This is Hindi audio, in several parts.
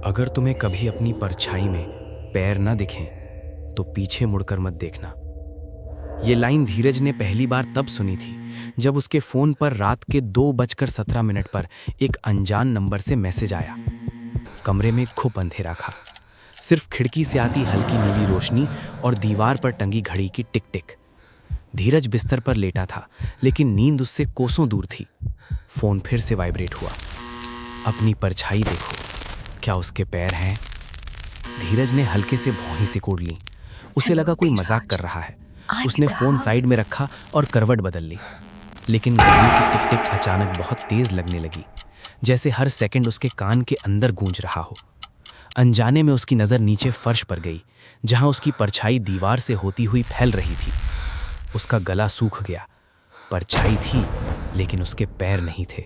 अगर तुम्हें कभी अपनी परछाई में पैर न दिखें तो पीछे मुड़कर मत देखना। ये लाइन धीरज ने पहली बार तब सुनी थी जब उसके फोन पर रात के 2:17 पर एक अनजान नंबर से मैसेज आया। कमरे में खूब अंधेरा था, सिर्फ खिड़की से आती हल्की नीली रोशनी और दीवार पर टंगी घड़ी की टिक टिक। धीरज बिस्तर पर लेटा था, लेकिन नींद उससे कोसों दूर थी। फोन फिर से वाइब्रेट हुआ। अपनी परछाई देखो, क्या उसके पैर हैं? धीरज ने हल्के से भौहें सिकोड़ ली। उसे लगा कोई मजाक कर रहा है। उसने फोन साइड में रखा और करवट बदल ली। लेकिन घड़ी की टिक टिक अचानक बहुत तेज लगने लगी, जैसे हर सेकंड उसके कान के अंदर गूंज रहा हो। अनजाने में उसकी नजर नीचे फर्श पर गई, जहां उसकी परछाई दीवार से होती हुई फैल रही थी। उसका गला सूख गया। परछाई थी, लेकिन उसके पैर नहीं थे।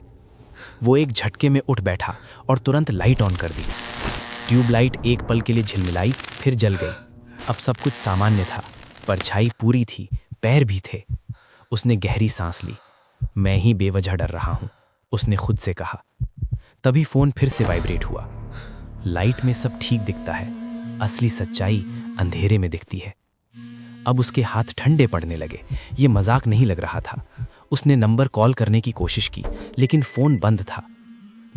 वो एक झटके में उठ बैठा और तुरंत लाइट ऑन कर दी। ट्यूबलाइट एक पल के लिए झिलमिलाई, फिर जल गई। अब सब कुछ सामान्य था। परछाई पूरी थी, पैर भी थे। उसने गहरी सांस ली। मैं ही बेवजह डर रहा हूं, उसने खुद से कहा। तभी फोन फिर से वाइब्रेट हुआ। लाइट में सब ठीक दिखता है, असली सच्चाई अंधेरे में दिखती है। अब उसके हाथ ठंडे पड़ने लगे। ये मजाक नहीं लग रहा था। उसने नंबर कॉल करने की कोशिश की, लेकिन फोन बंद था।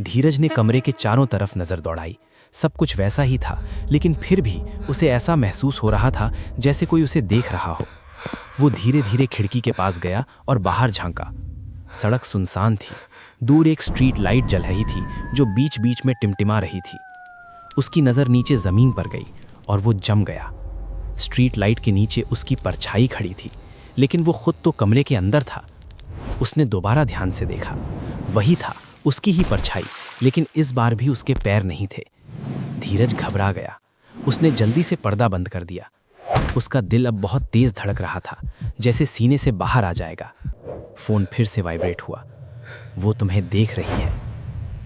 धीरज ने कमरे के चारों तरफ नजर दौड़ाई। सब कुछ वैसा ही था, लेकिन फिर भी उसे ऐसा महसूस हो रहा था जैसे कोई उसे देख रहा हो। वो धीरे धीरे खिड़की के पास गया और बाहर झांका। सड़क सुनसान थी। दूर एक स्ट्रीट लाइट जल रही थी, जो बीच बीच में टिमटिमा रही थी। उसकी नजर नीचे जमीन पर गई और वो जम गया। स्ट्रीट लाइट के नीचे उसकी परछाई खड़ी थी, लेकिन वो खुद तो कमरे के अंदर था। उसने दोबारा ध्यान से देखा। वही था, उसकी ही परछाई, लेकिन इस बार भी उसके पैर नहीं थे। धीरज घबरा गया। उसने जल्दी से पर्दा बंद कर दिया। उसका दिल अब बहुत तेज धड़क रहा था, जैसे सीने से बाहर आ जाएगा। फोन फिर से वाइब्रेट हुआ। वो तुम्हें देख रही है।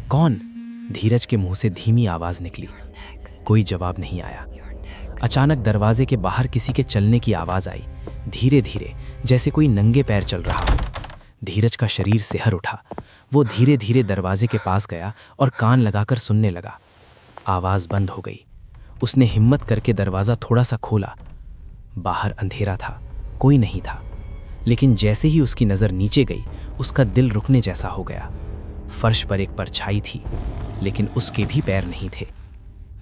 कौन? धीरज के मुंह से धीमी आवाज निकली। कोई जवाब नहीं आया। अचानक दरवाजे के बाहर किसी के चलने की आवाज आई, धीरे धीरे, जैसे कोई नंगे पैर चल रहा हो। धीरज का शरीर सिहर उठा। वो धीरे धीरे दरवाजे के पास गया और कान लगाकर सुनने लगा। आवाज बंद हो गई। उसने हिम्मत करके दरवाजा थोड़ा सा खोला। बाहर अंधेरा था, कोई नहीं था। लेकिन जैसे ही उसकी नजर नीचे गई, उसका दिल रुकने जैसा हो गया। फर्श पर एक परछाई थी, लेकिन उसके भी पैर नहीं थे।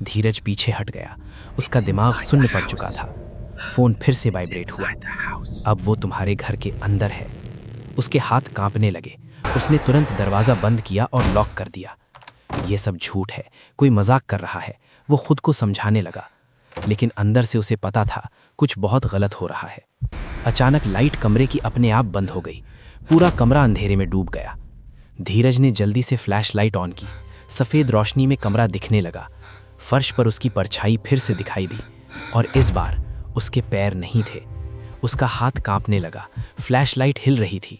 धीरज पीछे हट गया। उसका दिमाग सुन्न पड़ चुका था। फोन फिर से वाइब्रेट हुआ। अब वो तुम्हारे घर के अंदर है। उसके हाथ कांपने लगे। उसने तुरंत दरवाजा बंद किया और लॉक कर दिया। ये सब झूठ है, कोई मजाक कर रहा है, वो खुद को समझाने लगा। लेकिन अंदर से उसे पता था कुछ बहुत गलत हो रहा है। अचानक लाइट कमरे की अपने आप बंद हो गई। पूरा कमरा अंधेरे में डूब गया। धीरज ने जल्दी से फ्लैश लाइट ऑन की। सफेद रोशनी में कमरा दिखने लगा। फर्श पर उसकी परछाई फिर से दिखाई दी, और इस बार उसके पैर नहीं थे। उसका हाथ कांपने लगा। फ्लैश लाइट हिल रही थी।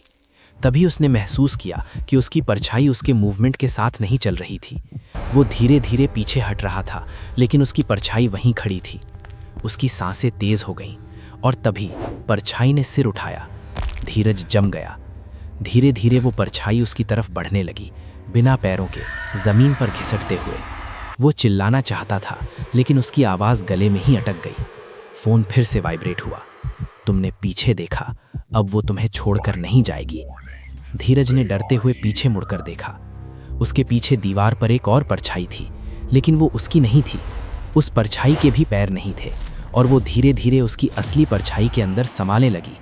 तभी उसने महसूस किया कि उसकी परछाई उसके मूवमेंट के साथ नहीं चल रही थी। वो धीरे धीरे पीछे हट रहा था, लेकिन उसकी परछाई वहीं खड़ी थी। उसकी सांसें तेज हो गईं, और तभी परछाई ने सिर उठाया। धीरज जम गया। धीरे धीरे वो परछाई उसकी तरफ बढ़ने लगी, बिना पैरों के, जमीन पर घिसटते हुए। वो चिल्लाना चाहता था, लेकिन उसकी आवाज गले में ही अटक गई। फोन फिर से वाइब्रेट हुआ। तुमने पीछे देखा, अब वो तुम्हें छोड़कर नहीं जाएगी। धीरज ने डरते हुए पीछे मुड़कर देखा। उसके पीछे दीवार पर एक और परछाई थी, लेकिन वो उसकी नहीं थी। उस परछाई के भी पैर नहीं थे, और वो धीरे धीरे उसकी असली परछाई के अंदर समाने लगी।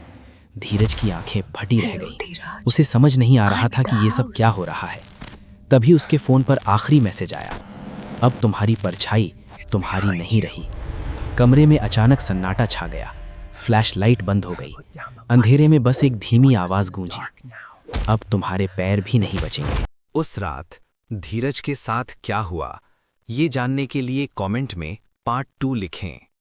धीरज की आंखें फटी रह गईं। उसे समझ नहीं आ रहा था कि ये सब क्या हो रहा है। तभी उसके फोन पर आखिरी मैसेज आया। अब तुम्हारी परछाई तुम्हारी नहीं रही। कमरे में अचानक सन्नाटा छा गया। फ्लैश लाइट बंद हो गई। अंधेरे में बस एक धीमी आवाज गूंजी, अब तुम्हारे पैर भी नहीं बचेंगे। उस रात धीरज के साथ क्या हुआ, ये जानने के लिए कमेंट में पार्ट 2 लिखें।